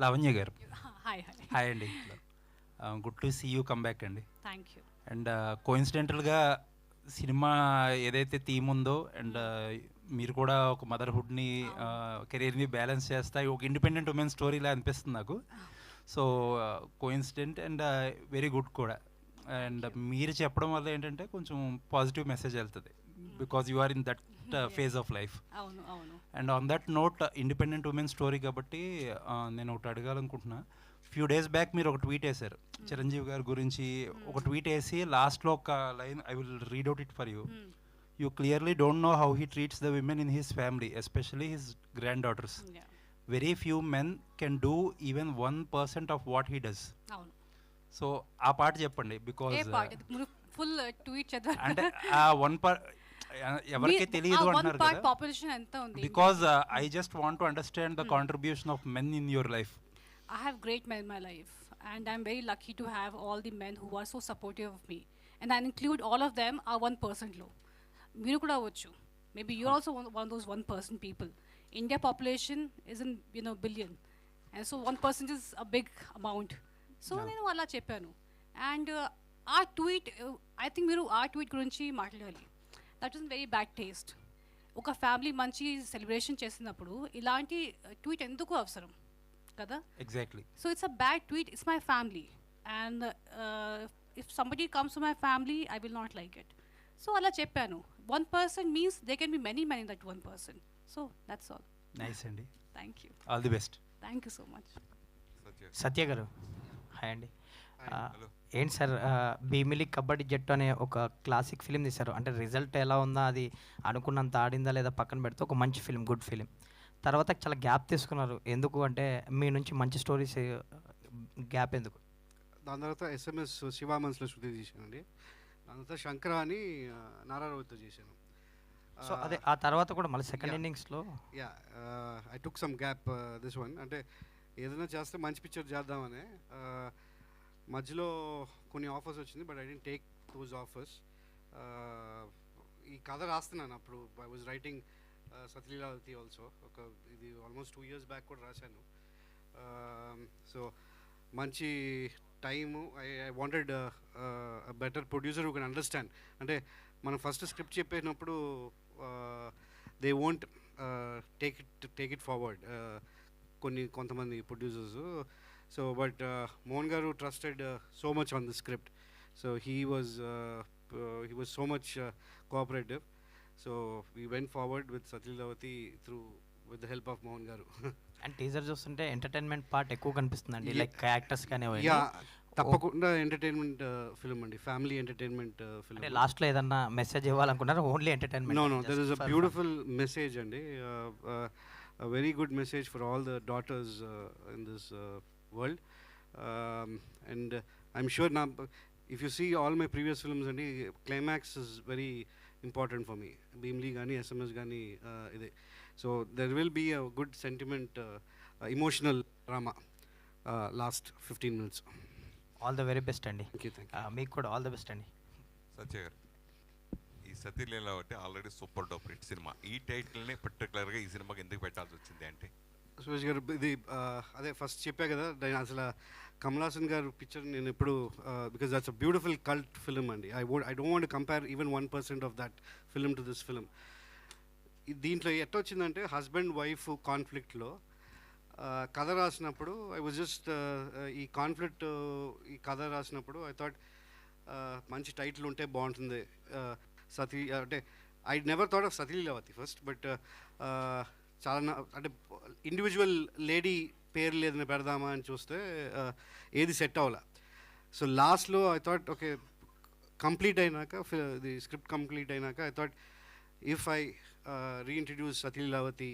Lavanya garu. Hi hi. Hi అండి. Good to see you come back అండి. Thank you. And కోయిన్సిడెంటల్గా cinema ఏదైతే theme ఉందో అండ్ మీరు కూడా ఒక మదర్హుడ్ని కెరీర్ని బ్యాలెన్స్ చేస్తా ఒక ఇండిపెండెంట్ ఉమెన్ స్టోరీలా అనిపిస్తుంది నాకు. So coincident and very good కూడా. అండ్ మీరు చెప్పడం వల్ల ఏంటంటే కొంచెం పాజిటివ్ మెసేజ్ వెళ్తుంది because you are in that phase of life. అవును అవును. And on that note independent women story కాబట్టి నేను ఒకటి అడగాలనుకుంటున్నా. ఫ్యూ డేస్ బ్యాక్ మీరు ఒక ట్వీట్ వేశారు చిరంజీవి గారి గురించి. ఒక ట్వీట్ వేసి లాస్ట్లో ఒక line I will read out it for you. You clearly don't know how he treats the women in his family especially his grand daughters. Very few men can do even 1% of what he does. అవును. So ఆ పాట చెప్పండి because full tweet చదవాలి అంటే ఆ ఎవరికి తెలియదు అంటున్నారు కదా. పాపులేషన్ ఎంత ఉంది? Because I just want to understand the contribution of men in your life. I have great men in my life and I'm very lucky to have all the men who are so supportive of me, and I include all of them are 1% low. Meeru kuda avvochu, maybe you're also one of those 1% people. India population is in billion, and so 1% is a big amount. So nenu alla cheppanu, and our tweet I think meeru our tweet gurinchi maatladali. That was in very bad taste. Oka family manchi celebration chesinappudu ilanti tweet enduku avasaram kada? Exactly. So it's a bad tweet. It's my family, and if somebody comes to my family, I will not like it. So alla cheppanu, 1% means there can be many men in that 1%. So that's all. Nice అండి. Thank you. All the best. Thank you so much. సత్య గారు hi అండి. ఏంటి sir Bheemili kabaddi జట్టు అనే ఒక classic film తీశారు. అంటే result ఎలా ఉందా, అది అనుకున్నంత ఆడిందా లేదా పక్కన పెడితే ఒక మంచి ఫిలిం, గుడ్ ఫిలిం. తర్వాత చాలా గ్యాప్ తీసుకున్నారు. ఎందుకు అంటే మీ నుంచి మంచి స్టోరీస్ గ్యాప్ ఎందుకు? దాని తర్వాత SMS శివామన్స్లో శృతి చేశానండి. దాని తర్వాత శంకర అని నారాయణతో చేశాను. సో అదే ఆ తర్వాత కూడా మళ్ళీ సెకండ్ ఇన్నింగ్స్లో I took some gap this one. అంటే ఏదైనా చేస్తే మంచి పిక్చర్ చేద్దామని మధ్యలో కొన్ని ఆఫర్స్ వచ్చింది, but I didn't take those offers. ఈ కథ రాస్తున్నాను అప్పుడు. I was writing Sathi Leelavathi also. ఇది ఆల్మోస్ట్ 2 years బ్యాక్ కూడా రాశాను. సో మంచి time. I wanted better producer who can understand. అంటే మనం ఫస్ట్ స్క్రిప్ట్ చెప్పేటప్పుడు they won't take it forward కొంతమంది producers. So but Mohan garu trusted so much on the script. So he was so much cooperative. So we went forward with Satyalavati with the help of Mohan Garu. And teaser చూస్తుంటే entertainment part ఎక్కువ కనిపిస్తుందండి, like actors కానీ. తప్పకుండా entertainment film అండి, family entertainment film. అంటే లాస్ట్లో ఏదన్నా message ఇవ్వాలనుకున్నారు? Only entertainment? No there is a beautiful message అండి. A very good message for all the daughters in this world. And I'm sure now if you see all my previous films and climax is very important for me. Bhimli gani SMS gani ide. So there will be a good sentiment, emotional drama last 15 minutes. All the very best అండి. Thank you. మీకు కూడా all the best అండి. సత్య గారు, ఈ Sathi Leelavathi already super duper hit cinema. ఈ టైటిల్ని పర్టికులర్గా ఈ సినిమాకి ఎందుకు పెట్టాల్సి వచ్చింది అంటే? సురేష్ గారు, ఇది అదే ఫస్ట్ చెప్పా కదా, నేను అసలు కమల్ హాసన్ గారు పిక్చర్ నేను ఎప్పుడు because that's a beautiful cult film అండి. I don't want compare even 1% of that film to this film. దీంట్లో ఎట్లా వచ్చిందంటే హస్బెండ్ వైఫ్ కాన్ఫ్లిక్ట్లో కథ రాసినప్పుడు ఐ వాజ్ జస్ట్ ఈ కాన్ఫ్లిక్ట్ ఈ కథ రాసినప్పుడు ఐ థాట్ మంచి టైటిల్ ఉంటే బాగుంటుంది. సతీ అంటే I never thought of Sathi Leelavathi first, but చాలా అంటే ఇండివిజువల్ లేడీ పేరు లేదని పెడదామా అని చూస్తే ఏది సెట్ అవ్వాల. సో లాస్ట్లో ఐ థాట్ ఓకే, కంప్లీట్ అయినాక ది స్క్రిప్ట్ కంప్లీట్ అయినాక I thought if I reintroduce Sathi Leelavathi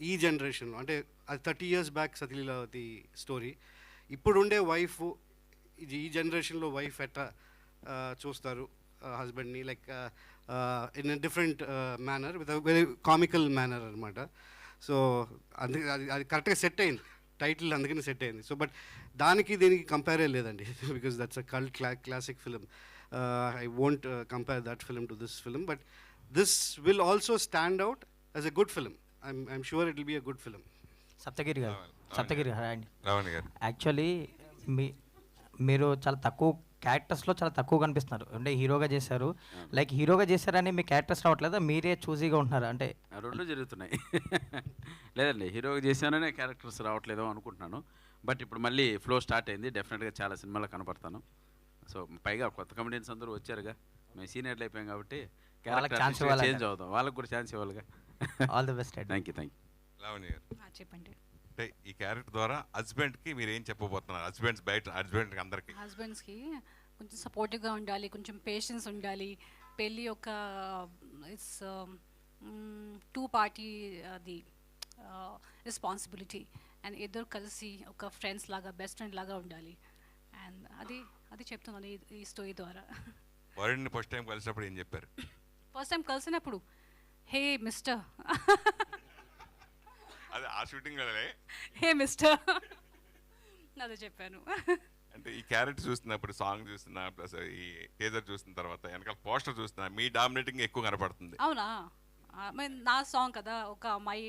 ఈ జనరేషన్లో, అంటే అది 30 years బ్యాక్ సతీలీలావతి స్టోరీ. ఇప్పుడుండే వైఫ్ ఈ జనరేషన్లో వైఫ్ ఎట్లా చూస్తారు హస్బెండ్ని, like in a different manner, with a very comical manner అనమాట. సో అందుకే అది కరెక్ట్గా సెట్ అయింది టైటిల్, అందుకని సెట్ అయింది. సో బట్ దానికి దీనికి కంపేరే లేదండి, because that's a cult classic film. I won't compare that film to this film, but this will also stand out as a good film. I'm sure it will be a good film. Saptagiri గారు, Saptagiri hi అండి. రావణి గారు. Actually మీరు చాలా తక్కువ క్యారెక్టర్స్లో చాలా తక్కువ కనిపిస్తున్నారు. అంటే హీరోగా చేశారు, లైక్ హీరోగా చేశారని మీ క్యారెక్టర్స్ రావట్లేదా, మీరే చూసీగా ఉంటున్నారు? అంటే రెండు జరుగుతున్నాయి. లేదండి, హీరోగా చేశాననే క్యారెక్టర్స్ రావట్లేదో అనుకుంటున్నాను. బట్ ఇప్పుడు మళ్ళీ ఫ్లో స్టార్ట్ అయింది, డెఫినెట్గా చాలా సినిమాలో కనపడతాను. సో పైగా కొత్త కమెడియన్స్ అందరూ వచ్చారుగా, మేము సీనియర్లు అయిపోయాం కాబట్టి ఛాన్స్ ఇవ్వాలి, చేంజ్ అవుతాం, వాళ్ళకి కూడా ఛాన్స్ ఇవ్వాలిగా. All the best. Thank you. Lavanya garu, చెప్పండి. అంటే ఈ క్యారెక్టర్ ద్వారా హస్బెండ్కి మీరు ఏం చెప్పబోతున్నారు? హస్బెండ్కి అందరికి హస్బెండ్స్కి కొంచెం సపోర్టివ్గా ఉండాలి, కొంచెం పేషెన్స్ ఉండాలి. పెళ్ళి ఒక ఇట్స్ టూ పార్టీ అది రెస్పాన్సిబిలిటీ, అండ్ ఇద్దరు కలిసి ఒక ఫ్రెండ్స్ లాగా, బెస్ట్ ఫ్రెండ్ లాగా ఉండాలి. అండ్ అది చెప్తున్నాను ఈ స్టోరీ ద్వారా. వరుణ్ని ఫస్ట్ టైం కలిసినప్పుడు ఏం చెప్పారు? ఫస్ట్ టైం కలిసినప్పుడు హే మిస్టర్, అదే ఆ షూటింగ్ హే మిస్టర్ అదే చెప్పాను. అంటే ఈ క్యారెక్టర్ చూస్తున్నప్పుడు, సాంగ్ చూస్తున్నా, ప్లస్ ఈ టీజర్ చూసిన తర్వాత వెనకాల పోస్టర్ చూస్తున్నా, మీ డామినేటింగ్ ఎక్కువ కనపడుతుంది. అవునా? నా సాంగ్ కదా, ఒక అమ్మాయి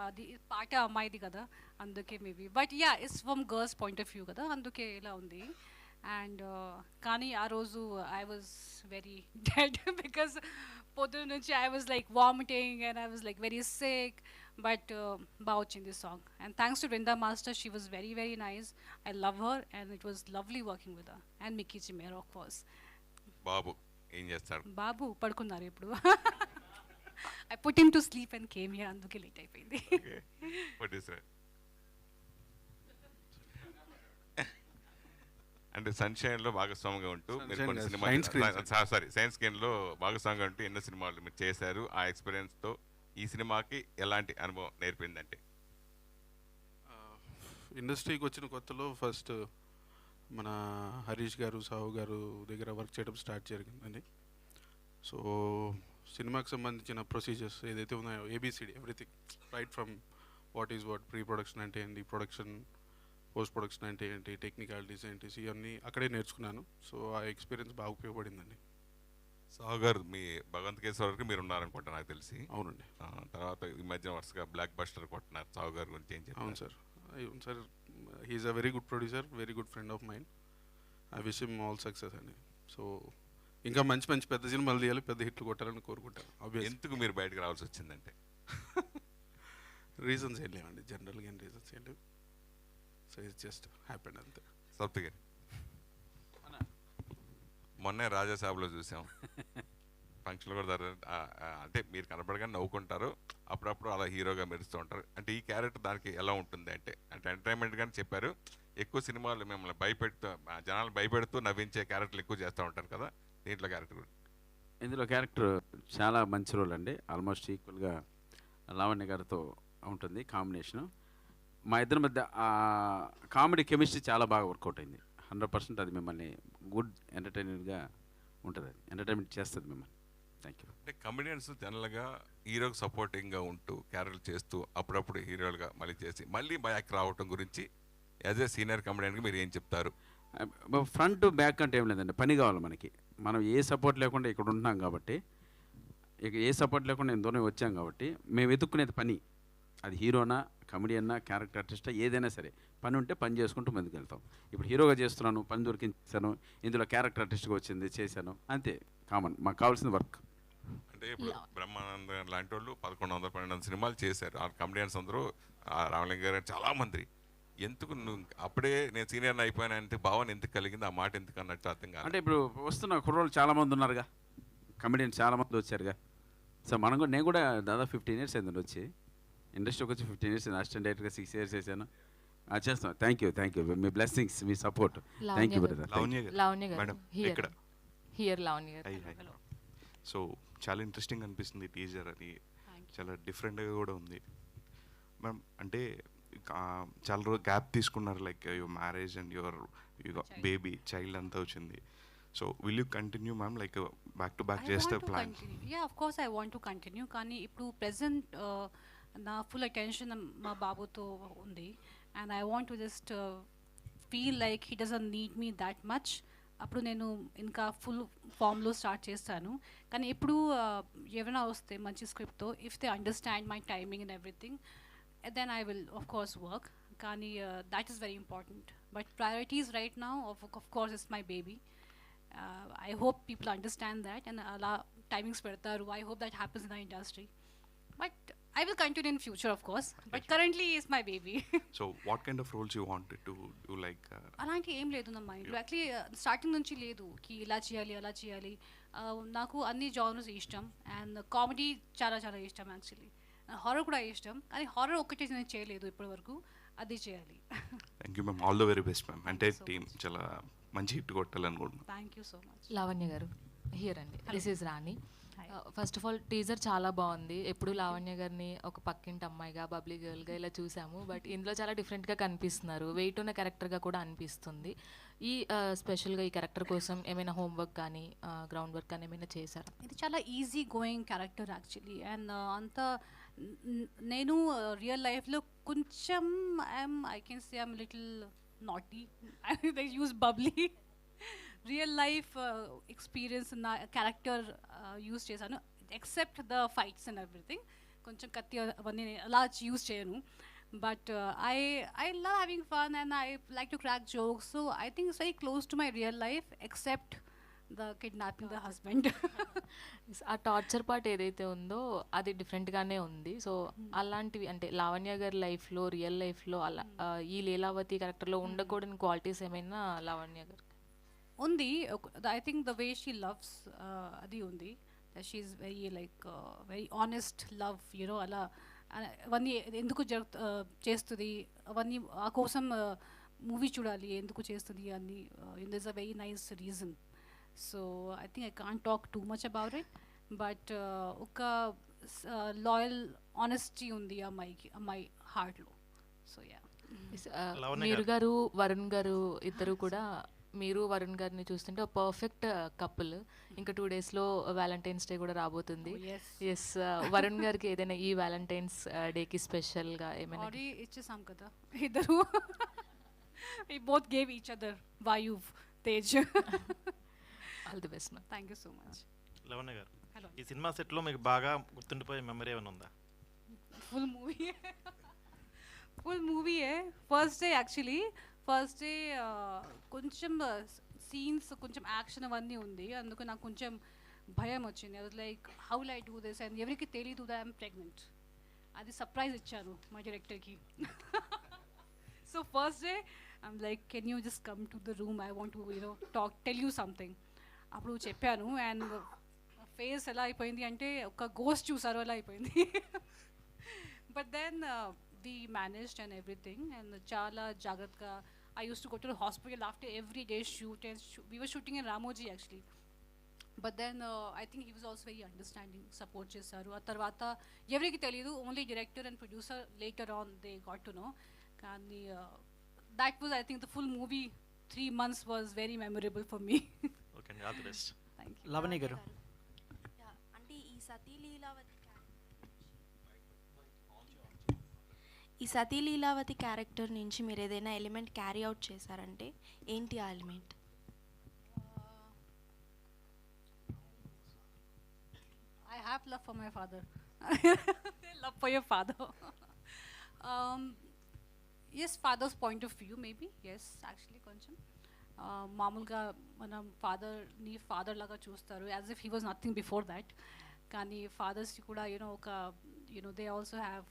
అది పాట అమ్మాయిది కదా, అందుకే maybe. But ya, it's from girls point of view కదా, అందుకే ఇలా ఉంది. అండ్ కానీ ఆ రోజు I was very dead because పొద్దున్న నుంచి I was like vomiting and I was like very sick. But బాగా వచ్చింది song. And thanks to Vrinda Master, she was very very nice. I love her and it was lovely working with her. And Mickey Chimera of course. బాబు ఏం చేస్తాడు? బాబు పడుకున్నారు ఇప్పుడు. I put him to sleep and came here, అందుకే late అయిపోయింది. అంటే sunshine లో భాగస్వామిగా ఉంటూ మీరు కొన్ని Sunshine సినిమాలు, Science Screen. సైన్స్ స్క్రీన్ లో భాగస్వామిగా ఉంటూ ఎన్నో సినిమాలు మీరు చేశారు. ఆ ఎక్స్పీరియన్స్ తో ఈ సినిమాకి ఎలాంటి అనుభవం నేర్పిందంటే? ఇండస్ట్రీకి వచ్చిన కొత్తలో ఫస్ట్ మన హరీష్ గారు, సాహు గారు దగ్గర వర్క్ చేయడం స్టార్ట్ జరిగిందండి. సో సినిమాకి సంబంధించిన ప్రొసీజర్స్ ఏదైతే ఉన్నాయో, ABCD everything, right from what is what, pre production అంటే ఏంటి, ప్రొడక్షన్, పోస్ట్ ప్రొడక్షన్ అంటే ఏంటి, టెక్నికాలిటీస్ ఏంటి, ఇవన్నీ అక్కడే నేర్చుకున్నాను. సో ఆ ఎక్స్పీరియన్స్ బాగా ఉపయోగపడిందండి. సాహు గారు, మీ భగవంత్ కేశవ్ వరకు మీరు ఉన్నారనుకుంటా నాకు తెలిసి. అవునండి. తర్వాత ఈ మధ్య వరుసగా బ్లాక్ బస్టర్ కొట్టినారు. సాహు గారి గురించి ఏం చెప్పారు? అవును సార్, అవును sir. He's a very good producer, very good friend of mind. I wish him all success అండి. సో ఇంకా మంచి మంచి పెద్ద సినిమాలు తీయాలి, పెద్ద హిట్లు కొట్టాలని కోరుకుంటాను. ఎందుకు మీరు బయటకు రావాల్సి వచ్చిందంటే? రీజన్స్ ఏం లేవండి, జనరల్గా ఏం రీజన్స్ ఏం లేవు. సో ఇట్స్ జస్ట్ హ్యాపెండ్ అంతే. సప్తగిరి, మొన్నే రాజాసాబ్లో చూసాం, ఫంక్షన్లో కూడా అంటే మీరు కనపడగానే నవ్వుకుంటారు, అప్పుడప్పుడు అలా హీరోగా మెరుస్తూ ఉంటారు. అంటే ఈ క్యారెక్టర్ దానికి ఎలా ఉంటుంది అంటే ఎంటర్టైన్మెంట్ కానీ చెప్పారు, ఎక్కువ సినిమాలు మిమ్మల్ని భయపెడుతూ, జనాలు భయపెడుతూ నవ్వించే క్యారెక్టర్లు ఎక్కువ చేస్తూ ఉంటారు కదా, దీంట్లో క్యారెక్టర్? ఇందులో క్యారెక్టర్ చాలా మంచి రోల్ అండి, ఆల్మోస్ట్ ఈక్వల్గా లావణ్య గారితో ఉంటుంది కాంబినేషను. మా ఇద్దరి మధ్య కామెడీ కెమిస్ట్రీ చాలా బాగా వర్కౌట్ అయింది. 100% అది మిమ్మల్ని గుడ్ ఎంటర్టైనర్గా ఉంటుంది, అది ఎంటర్టైన్మెంట్ చేస్తుంది మిమ్మల్ని. Thank you. అంటే కమెడియన్స్ జనరల్గా హీరోకి సపోర్టింగ్గా ఉంటూ క్యారెక్టర్ చేస్తూ అప్పుడప్పుడు హీరోలుగా మళ్ళీ చేసి మళ్ళీ బ్యాక్ రావటం గురించి యాజ్ ఏ సీనియర్ కమెడియన్గా మీరు ఏం చెప్తారు? ఫ్రంట్ బ్యాక్ అంటే ఏం లేదండి, పని కావాలి మనకి. మనం ఏ సపోర్ట్ లేకుండా ఇక్కడ ఉంటున్నాం కాబట్టి, ఇక ఏ సపోర్ట్ లేకుండా నేను దూరం వచ్చాం కాబట్టి మేము వెతుక్కునేది పని. అది హీరోనా, కమెడియన్నా, క్యారెక్టర్ ఆర్టిస్టా, ఏదైనా సరే పని ఉంటే పని చేసుకుంటూ ముందుకు వెళ్తాం. ఇప్పుడు హీరోగా చేస్తున్నాను, పని దొరికించాను, ఇందులో క్యారెక్టర్ ఆర్టిస్ట్గా వచ్చింది, చేశాను, అంతే. కామన్, మాకు కావాల్సిన వర్క్. అంటే ఇప్పుడు బ్రహ్మానంద లాంటి వాళ్ళు 1100-1200 సినిమాలు చేశారు. ఆ కమెడియన్స్ అందరూ, రామలింగ గారు చాలామంది. ఎందుకు నువ్వు అప్పుడే నేను సీనియర్ని అయిపోయాను అంటే భావన ఎందుకు కలిగింది, ఆ మాట ఎందుకు అన్నట్టు అర్థం కాదు. అంటే ఇప్పుడు వస్తున్న కుర్రోళ్ళు చాలామంది ఉన్నారుగా, కమెడియన్స్ చాలామంది వచ్చారుగా. సో మనం కూడా, నేను కూడా దాదాపు 15 years అయిందండి వచ్చి, ఇండస్ట్రీకి వచ్చి 15 years అయింది. అసిస్టెంట్ డైరెక్టర్గా 6 years చేశాను. చేస్తాం. Thank you, thank you. Me blessings, me support. Thank you brother. Lavanya గారు హియర్ లావణ్య గారు. సో చాలా ఇంట్రెస్టింగ్ అనిపిస్తుంది టీజర్, అది చాలా డిఫరెంట్గా కూడా ఉంది మ్యామ్. అంటే చాలా రోజు గ్యాప్ తీసుకున్నారు, like your marriage and your baby child అంతా వచ్చింది. So will you continue ma'am, like back to back చేస్తే plan? Yeah, of course I want to continue. కానీ ఇప్పుడు ప్రెసెంట్ నా ఫుల్ అటెన్షన్ మా బాబుతో ఉంది. And I want to just feel like he doesn't need me that much. అప్పుడు నేను ఇంకా ఫుల్ ఫామ్లో స్టార్ట్ చేస్తాను. కానీ ఇప్పుడు ఏమైనా వస్తే మంచి స్క్రిప్ట్తో, if they understand my timing and everything, then I will of course work. కానీ that is very important. But priorities right now, of course, is my baby. I hope people understand that and ala timings పెడతారు. I hope that happens in the industry. But I will continue in future, of course. But currently is my baby. So what kind of roles you wanted to do, like అలాంటి ఏం లేదు నా మైండ్లో. Actually starting నుంచి లేదు కి ఇలా చేయాలి అలా చేయాలి. నాకు అన్ని జానర్స్ ఇష్టం అండ్ కామెడీ చాలా చాలా ఇష్టం. యాక్చువల్లీ హారర్ కూడా ఇష్టం, కానీ హారర్ ఒకటే నేను చేయలేదు ఇప్పటి వరకు, అది చేయాలి. Thank you ma'am, all the very best ma'am. అంటే టీమ్ చాలా మంచి హిట్ కొట్టాలనుకుంటున్నాను. Thank you so much. Lavanya గారు హియర్ అండి. This is Rani. First of all teaser చాలా బాగుంది. ఎప్పుడు లావణ్య గారిని ఒక పక్కింటి అమ్మాయిగా బబ్లీ గర్ల్గా ఇలా చూసాము, బట్ ఇందులో చాలా డిఫరెంట్గా కనిపిస్తున్నారు. వెయిట్ ఉన్న క్యారెక్టర్గా కూడా అనిపిస్తుంది. ఈ స్పెషల్గా ఈ క్యారెక్టర్ కోసం ఏమైనా హోంవర్క్ కానీ గ్రౌండ్ వర్క్ కానీ ఏమైనా చేశారా? ఇది చాలా easy going character actually. And అంత నేను రియల్ లైఫ్లో కొంచెం I can say I'm little naughty. I use bubbly. Real life experience నా క్యారెక్టర్ యూజ్ చేశాను, except the fights and everything. కొంచెం కత్తి అవన్నీ అలా యూజ్ చేయను. But I love having fun and I like to crack jokes. So I think it's very close to my real life except the kidnapping the husband. ఆ torture part ఏదైతే ఉందో అది డిఫరెంట్గానే ఉంది. సో అలాంటివి అంటే లావణ్య గారి లైఫ్లో రియల్ లైఫ్లో అలా ఈ లీలావతి క్యారెక్టర్లో ఉండకూడని క్వాలిటీస్ ఏమైనా లావణ్య గారు ఉంది. I think the way she loves అది ఉంది. She's very like very honest love, you know అలా అవన్నీ ఎందుకు చేస్తుంది అవన్నీ ఆ కోసం మూవీ చూడాలి ఎందుకు చేస్తుంది అని. This a very nice reason. So I think I can't talk too much about it. But ఒక లాయల్ ఆనెస్టీ ఉంది అమ్మాయి హార్ట్లో. So yeah. మీరు గారు వరుణ్ గారు ఇద్దరు కూడా, మీరు వరుణ్ గారిని చూస్తుంటే ఒక పర్ఫెక్ట్ కపుల్. ఇంకా 2 daysలో వ్యాలంటైన్స్ డే కూడా రాబోతుంది. ఎస్, వరుణ్ గారికి ఏదైనా ఈ వ్యాలంటైన్స్ డేకి స్పెషల్గా ఏమైనా ఇచ్చేసాం కదా ఇద్దరు. We both gave each other Vayuv, Tej. All the best ma'am. Thank you so much. Lavanya గారు, హలో. ఈ సినిమా సెట్లో మీకు బాగా గుర్తుండిపోయే మెమరీ ఏమైనా ఉందా? Full movie first day actually. First day కొంచెం సీన్స్ కొంచెం యాక్షన్ అవన్నీ ఉంది, అందుకు నాకు కొంచెం భయం వచ్చింది. అది like how will I do this and ఎవరికి తెలీదు దా ఐఎమ్ ప్రెగ్నెంట్. అది సర్ప్రైజ్ ఇచ్చాను మా డైరెక్టర్కి. So first day I'm like can you just come to the room, I want to tell you something. అప్పుడు చెప్పాను అండ్ ఫేస్ ఎలా అయిపోయింది అంటే ఒక గోస్ట్ చూసారు అలా అయిపోయింది. But then we managed and everything and chala jagatka. I used to go to the hospital after every day shoot and we were shooting in Ramoji actually. But then I think he was also very understanding, support chesaru. A tarvata evriki telidu, only director and producer later on they got to know. Kandi that was I think the full movie 3 months was very memorable for me. Okay, all the best. Thank you. Lavani గారు, అంటే ఈ సతీ Leelavathi character నుంచి మీరు ఏదైనా element carry out చేశారంటే ఏంటి ఆ element? I have love for my father. Love for your father. Yes, father's point of view maybe. Yes, actually కొంచెం మామూలుగా మన ఫాదర్ని ఫాదర్ లాగా చూస్తారు as if he was nothing before that. కానీ ఫాదర్స్కి కూడా ఒక they also have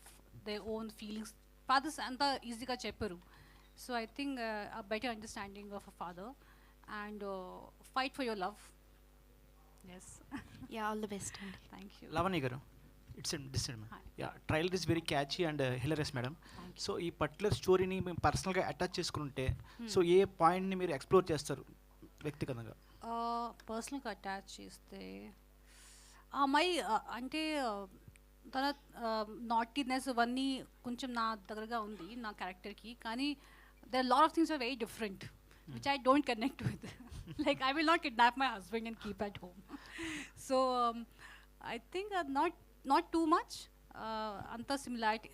they own feelings. Fathers అంత ఈజీగా చెప్పరు. So I think a better understanding of a father and fight for your love. Yes, yeah, all the best అండి. Thank you. Lavanya గారు, it's yeah, trailer is very catchy and hilarious madam. So ఈ particular స్టోరీని మేము పర్సనల్గా attach చేసుకుంటే so ఏ పాయింట్ని మీరు explore చేస్తారు వ్యక్తిగతంగా? పర్సనల్గా అటాచ్ చేస్తే ఆ అమ్మాయి అంటే తన నాటీనెస్ అవన్నీ కొంచెం నా దగ్గరగా ఉంది నా క్యారెక్టర్కి. కానీ there are lot of things are very different which I don't connect with. Like I will not kidnap my husband and keep at home. So I think not too much anta similarity.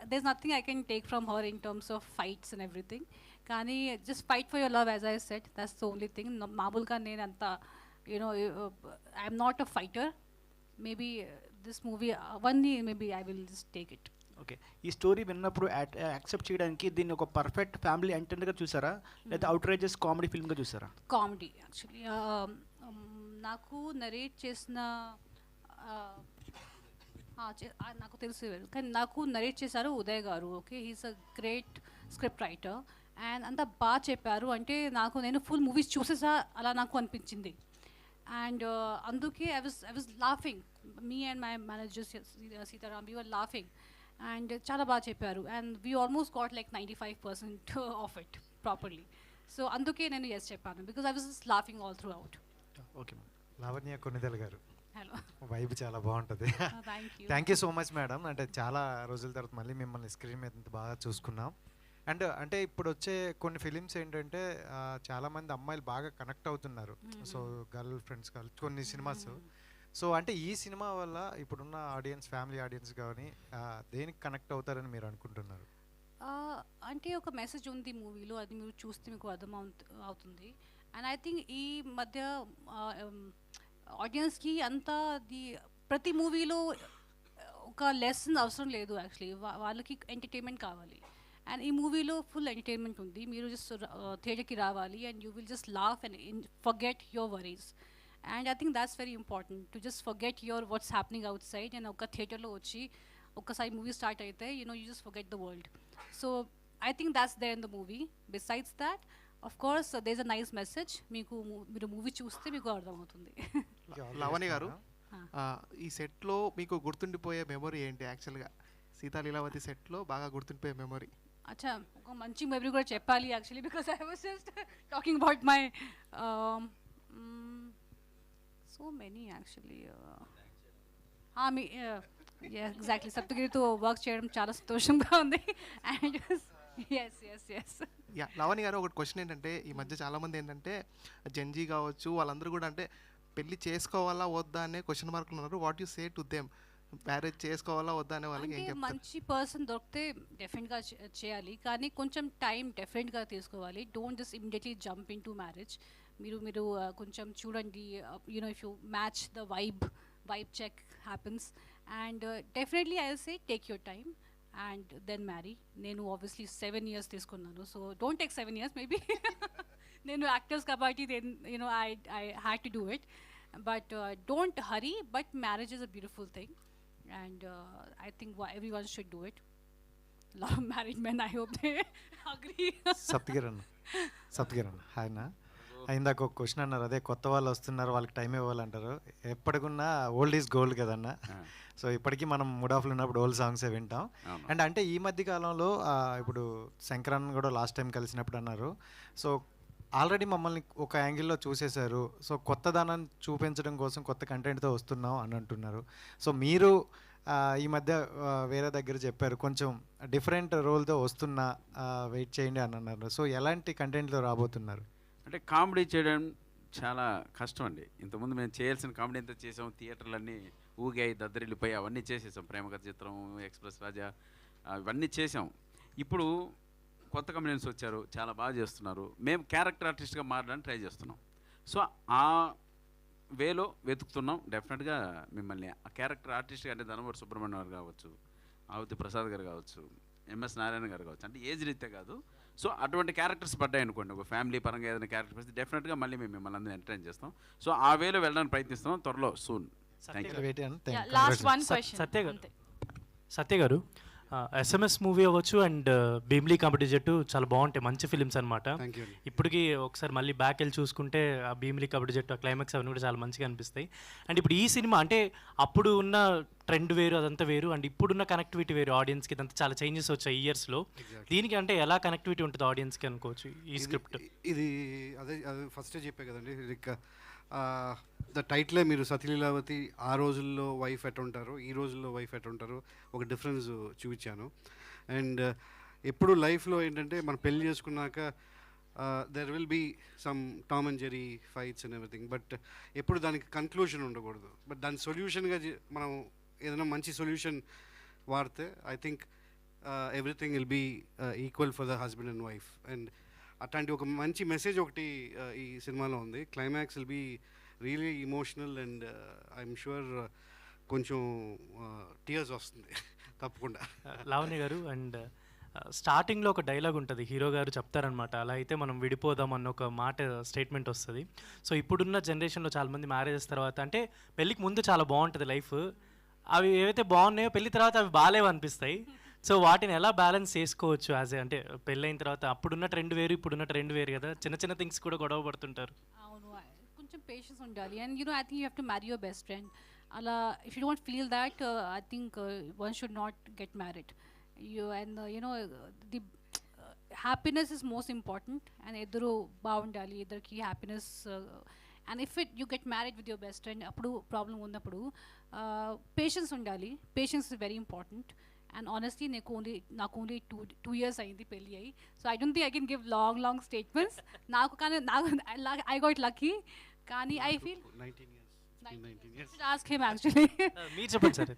There's nothing I can take from her in terms of fights and everything. Kani just fight for your love, as I said, that's the only thing. Mabulka nenu anta I'm not a fighter. Maybe this movie one day maybe I will just take it. Okay, ఈ story విన్నప్పుడు accept చేయడానికి దీన్ని ఒక perfect family ఎంటర్టైనర్గా చూసారా, లేదా outrages comedy ఫిల్మ్గా చూసారా? Comedy actually. నాకు narrate చేసిన నాకు తెలుసు కానీ నాకు నరేట్ చేశారు ఉదయ్ గారు. Okay, he's a great script writer and అంత బాగా చెప్పారు. అంటే నేను ఫుల్ మూవీస్ చూసేసా అలా నాకు అనిపించింది. అండ్ అందుకే I was laughing, me and my manager Sitaram, we were laughing. And చాలా బాగా చెప్పారు and we almost got like 95% of it properly. So అందుకే నేను ఎస్ చెప్పాను, because I was just laughing all through out. Okay, Lavanya Konidela గారు, hello, vibe చాలా బాగుంటుంది. Thank you so much madam. అంటే చాలా రోజుల తర్వాత మళ్ళీ మిమ్మల్ని స్క్రీన్ మీద ఇంత బాగా చూసుకున్నాం. అండ్ అంటే ఇప్పుడు వచ్చే కొన్ని ఫిలిమ్స్ ఏంటంటే చాలామంది అమ్మాయిలు బాగా కనెక్ట్ అవుతున్నారు. సో గర్ల్ ఫ్రెండ్స్ కొన్ని సినిమాస్. సో అంటే ఈ సినిమా వల్ల ఇప్పుడున్న ఆడియన్స్, ఫ్యామిలీ ఆడియన్స్ కానీ దేనికి కనెక్ట్ అవుతారని మీరు అనుకుంటున్నారు? అంటే ఒక మెసేజ్ ఉంది మూవీలో, అది మీరు చూస్తే మీకు అర్థం అవుతుంది. అండ్ ఐ థింక్ ఈ మధ్య ఆడియన్స్కి అంతా ప్రతి మూవీలో ఒక లెసన్ అవసరం లేదు యాక్చువల్లీ, వాళ్ళకి ఎంటర్టైన్మెంట్ కావాలి. అండ్ ఈ మూవీలో ఫుల్ ఎంటర్టైన్మెంట్ ఉంది. మీరు జస్ట్ థియేటర్కి రావాలి and you will just laugh and forget your worries. And I think that's very important to just forget your what's happening outside. And ఒక థియేటర్లో వచ్చి ఒక్కసారి మూవీ స్టార్ట్ అయితే you just forget the world. So I think that's there in the movie. Besides that of course there is a nice message. మీరు movie చూస్తే మీకు అర్థమవుతుంది. లవణి గారు, ఈ సెట్లో మీకు గుర్తుండిపోయే మెమొరీ ఏంటి? యాక్చువల్గా సీతా లీలావతి సెట్లో బాగా గుర్తుండిపోయే మెమొరీ? అచ్చా, ఒక మంచి మెమరీ కూడా చెప్పాలి actually, because I was just talking about my so many actually. మీ ఎగ్జాక్ట్లీ సప్తగిరితో వర్క్ చేయడం చాలా సంతోషంగా ఉంది. అండ్ ఎస్ లవణి గారు, ఒకటి క్వశ్చన్ ఏంటంటే, ఈ మధ్య చాలామంది ఏంటంటే జెన్జీ కావచ్చు వాళ్ళందరూ కూడా అంటే పెళ్లి చేసుకోవాలా వద్దా అనే క్వశ్చన్ మార్కులు ఉన్నారు. What you say to them? Marriage చేసుకోవాలా వద్దా అనే వాళ్ళకి ఏం చెప్తారు? మంచి పర్సన్ దొరికితే డెఫినెట్గా చేయాలి, కానీ కొంచెం టైం డెఫినెట్గా తీసుకోవాలి. Don't just immediately jump into marriage. మీరు కొంచెం చూడండి, if you match the vibe check happens. And definitely I will say take your time and then marry. నేను ఆబ్వియస్లీ 7 years తీసుకున్నాను, so don't take 7 years maybe. నేను actors కాబట్టి I had to do it, but don't hurry. But marriage is a beautiful thing and I think everyone should do it. A lot of married men, I hope they agree. సప్తగిరన్న hi నా. ఇందాక ఒక question అన్నారు, అదే కొత్త వాళ్ళు వస్తున్నారు వాళ్ళకి టైం ఇవ్వాలంటారు. ఎప్పటికున్నా ఓల్డ్ ఈజ్ గోల్డ్ కదన్న. సో ఇప్పటికీ మనం మూడ్ ఆఫ్లో ఉన్నప్పుడు ఓల్డ్ సాంగ్సే వింటాం. అండ్ అంటే ఈ మధ్య కాలంలో ఇప్పుడు శంకరన్ కూడా లాస్ట్ టైం కలిసినప్పుడు అన్నారు, సో ఆల్రెడీ మమ్మల్ని ఒక యాంగిల్లో చూసేశారు, సో కొత్త దానాన్ని చూపించడం కోసం కొత్త కంటెంట్తో వస్తున్నాం అని అంటున్నారు. సో మీరు ఈ మధ్య వేరే దగ్గర చెప్పారు కొంచెం డిఫరెంట్ రోల్తో వస్తున్నా, వెయిట్ చేయండి అని అన్నారు. సో ఎలాంటి కంటెంట్తో రాబోతున్నారు? అంటే కామెడీ చేయడం చాలా కష్టం అండి. ఇంతకుముందు మేము చేయాల్సిన కామెడీ ఎంత చేసాం, థియేటర్లన్నీ ఊగాయి, దద్దరిల్లిపోయి అవన్నీ చేసేసాం. ప్రేమకథ చిత్రం, ఎక్స్ప్రెస్ రాజా, ఇవన్నీ చేసాం. ఇప్పుడు కొత్త కమెడియన్స్ వచ్చారు, చాలా బాగా చేస్తున్నారు. మేము క్యారెక్టర్ ఆర్టిస్ట్గా మారడానికి ట్రై చేస్తున్నాం. సో ఆ వేలో వెతుకుతున్నాం. డెఫినెట్గా మిమ్మల్ని ఆ క్యారెక్టర్ ఆర్టిస్ట్గా, అంటే ధనవరి సుబ్రహ్మణ్యం గారు కావచ్చు, ఆవుతి ప్రసాద్ గారు కావచ్చు, ఎంఎస్ నారాయణ గారు కావచ్చు, అంటే ఏజ్ రీత్యా కాదు. సో అటువంటి క్యారెక్టర్స్ పడ్డాయి అనుకోండి, ఒక ఫ్యామిలీ పరంగా ఏదైనా క్యారెక్టర్ వస్తే డెఫినెట్గా మళ్ళీ మేము మిమ్మల్ని అందరినీ ఎంటర్టైన్ చేస్తాం. సో ఆ వేలో వెళ్ళడానికి ప్రయత్నిస్తున్నాం, త్వరలో soon. Last one question. Satya గారు, SMS మూవీ అవ్వచ్చు అండ్ భీమ్లీ కామెడీ జట్టు చాలా బాగుంటాయి, మంచి ఫిలిమ్స్ అనమాట. ఇప్పటికి ఒకసారి మళ్ళీ బ్యాక్ వెళ్ళి చూసుకుంటే ఆ భీమ్లీ కామెడీ జట్టు, ఆ క్లైమాక్స్ అవన్నీ కూడా చాలా మంచిగా అనిపిస్తాయి. అండ్ ఇప్పుడు ఈ సినిమా అంటే అప్పుడు ఉన్న ట్రెండ్ వేరు, అదంతా వేరు, అండ్ ఇప్పుడున్న కనెక్టివిటీ వేరు. ఆడియన్స్కి ఇదంతా చాలా చేంజెస్ వచ్చాయి ఇయర్స్లో. దీనికి అంటే ఎలా కనెక్టివిటీ ఉంటుంది ఆడియన్స్కి అనుకోవచ్చు ఈ స్క్రిప్ట్? ఇది అదే ఫస్టే చెప్పే కదండి, ద టైటిలే మీరు సతీలీలావతి ఆ రోజుల్లో వైఫ్ ఎట్ ఉంటారు, ఈ రోజుల్లో వైఫ్ ఎట్ ఉంటారు, ఒక డిఫరెన్స్ చూపించాను. అండ్ ఎప్పుడు లైఫ్లో ఏంటంటే మనం పెళ్లి చేసుకున్నాక there will be some Tom and Jerry fights and everything, but ఎప్పుడు దానికి కన్క్లూషన్ ఉండకూడదు. బట్ దాని సొల్యూషన్గా మనం ఏదైనా మంచి సొల్యూషన్ వాడితే I think everything will be equal for the husband and wife. And అట్లాంటి ఒక మంచి మెసేజ్ ఒకటి ఈ సినిమాలో ఉంది. Climax will be really emotional and I'm sure కొంచెం టీయర్స్ వస్తుంది తప్పకుండా. లావణ్య గారు, అండ్ స్టార్టింగ్లో ఒక డైలాగ్ ఉంటుంది, హీరో గారు చెప్తారనమాట, అలా అయితే మనం విడిపోదాం అన్న ఒక మాట స్టేట్మెంట్ వస్తుంది. సో ఇప్పుడున్న జనరేషన్లో చాలామంది మ్యారేజెస్ తర్వాత, అంటే పెళ్ళికి ముందు చాలా బాగుంటుంది లైఫ్, అవి ఏవైతే బాగున్నాయో పెళ్లి తర్వాత అవి బాగాలేవు అనిపిస్తాయి. సో వాటిని ఎలా బ్యాలెన్స్ చేసుకోవచ్చు యాజ్ ఏ, అంటే పెళ్ళైన తర్వాత అప్పుడున్న ట్రెండ్ వేరు ఇప్పుడున్న ట్రెండ్ వేరు కదా, చిన్న చిన్న థింగ్స్ కూడా గొడవ పడుతుంటారు. అవును, కొంచెం పేషెన్స్ ఉండాలి. And I think you have to marry your best friend. అలా if you don't feel that, I think one should not get married. The happiness is most important. And ఇద్దరు బాగుండాలి, ఇద్దరికి happiness. And if you get married with your best friend, అప్పుడు problem ఉన్నప్పుడు patience ఉండాలి. Patience is very important. And honestly నాకు only two years అయింది పెళ్ళి అయ్యి. So I don't think I can give long statements. I got lucky. కానీ I feel 19 years. Ask him actually. మీరు చెప్పండి సార్.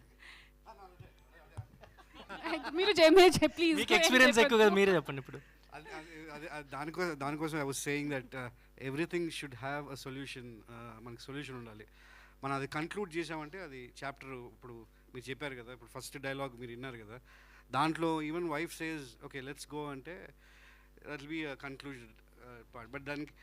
మీరు ప్లీజ్, మీకు ఎక్స్పీరియన్స్ ఎక్కువ కదా, మీరే చెప్పండి ఇప్పుడు. దానికోసం I was saying that everything should have a solution. మనకి సొల్యూషన్ ఉండాలి. మనం అది కన్క్లూడ్ చేసామంటే అది చాప్టర్. ఇప్పుడు మీరు చెప్పారు కదా, ఇప్పుడు ఫస్ట్ డైలాగ్ మీరు విన్నారు కదా, దాంట్లో even wife says okay let's go అంటే that will be a conclusion part. But దానికి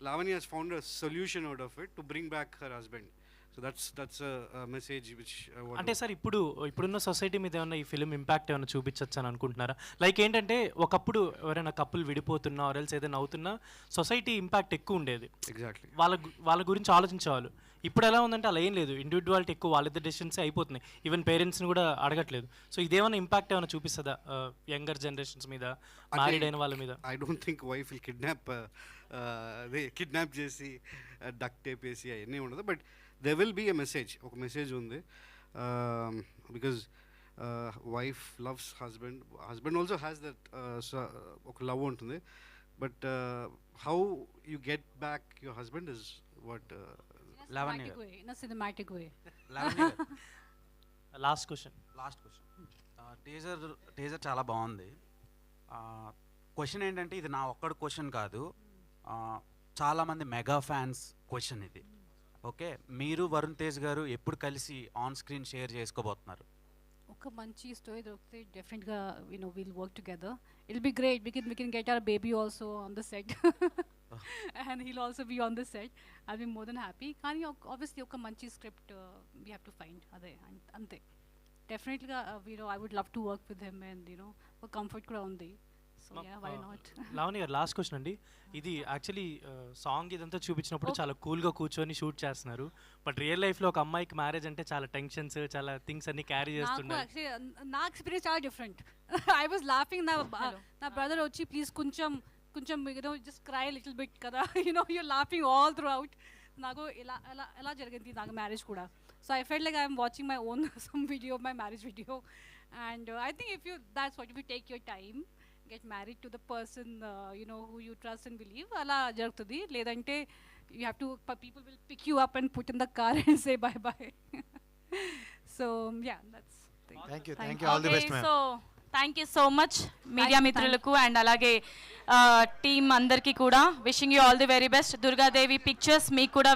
Lavanya has found a solution out of it to bring back her husband. So that's a message which అంటే sir ఇప్పుడున్న society మీద ఏమైనా ఈ film impact ఏమైనా చూపించచ్చు అని అనుకుంటున్నారా? లైక్ ఏంటంటే ఒకప్పుడు ఎవరైనా కప్పులు విడిపోతున్నా ఆర్ఎల్స్ ఏదైనా అవుతున్నా సొసైటీ ఇంపాక్ట్ ఎక్కువ ఉండేది. ఎగ్జాక్ట్లీ. వాళ్ళ గురించి ఆలోచించేవాళ్ళు. ఇప్పుడు ఎలా ఉందంటే అలా ఏం లేదు, ఇండివిజువాలిటీ ఎక్కువ, వాళ్ళిద్దరు డెసిషన్సే అయిపోతున్నాయి, ఈవెన్ పేరెంట్స్ని కూడా అడగట్లేదు. సో ఇదేమైనా ఇంపాక్ట్ ఏమైనా చూపిస్తుందా యంగర్ జనరేషన్స్ మీద, మ్యారీడ్ అయిన వాళ్ళ మీద? I don't think wife will kidnap చేసి డక్ టేప్ వేసి అవన్నీ ఉండదు. But they will be a message. ఒక మెసేజ్ ఉంది. Because wife loves husband also has that ఒక లవ్ ఉంటుంది. But how you get back your husband is what cinematic way. Last question. Teaser చాలా బాగుంది. Question ఏంటంటే ఇది నా ఒక్కడి క్వశ్చన్ కాదు, చాలామంది మెగా ఫ్యాన్స్ క్వశ్చన్ ఇది. ఓకే, మీరు వరుణ్ తేజ్ గారు ఎప్పుడు కలిసి ఆన్ స్క్రీన్ షేర్ చేసుకోబోతున్నారు? ఒక మంచి స్టోరీ దొరికితే డెఫినెట్గా will work together. It be great. we can get our baby also on the set. And he'll also be on the set. I'll be more than happy. కానీ obviously ఒక మంచి script we have to find. అదే అంతే. డెఫినెట్గా I would love to work with him, and ఒక comfort కూడా ఉంది. లావణ్య గారు, లాస్ట్ క్వశ్చన్ అండి. ఇది యాక్చువల్లీ సాంగ్ ఇదంతా చూపించినప్పుడు చాలా కూల్గా కూర్చొని షూట్ చేస్తున్నారు, బట్ రియల్ లైఫ్లో ఒక అమ్మాయికి మ్యారేజ్ అంటే చాలా టెన్షన్స్, చాలా థింగ్స్ అన్ని క్యారీ చేస్తున్నారు. నా ఎక్స్పీరియన్స్ చాలా డిఫరెంట్. I was laughing. నా బ్రదర్ వచ్చి ప్లీజ్ కొంచెం జస్ట్ క్రై లిటిల్ బిట్ కదా, you're laughing all throughout. నాకు ఎలా జరిగింది నాకు మ్యారేజ్ కూడా. So I felt like I'm watching my own some video, my marriage video. And I think if you take your time, get married to the person who you trust and believe, అలా జరుగుతుంది. లేదంటే you have to, people will pick you up and put in the car and say bye bye. So yeah, that's thank you all the best ma'am. So thank you so much media మిత్రులకు and అలాగే team అందరికీ కూడా wishing you all the very best. Durgadevi pictures మీకు కూడా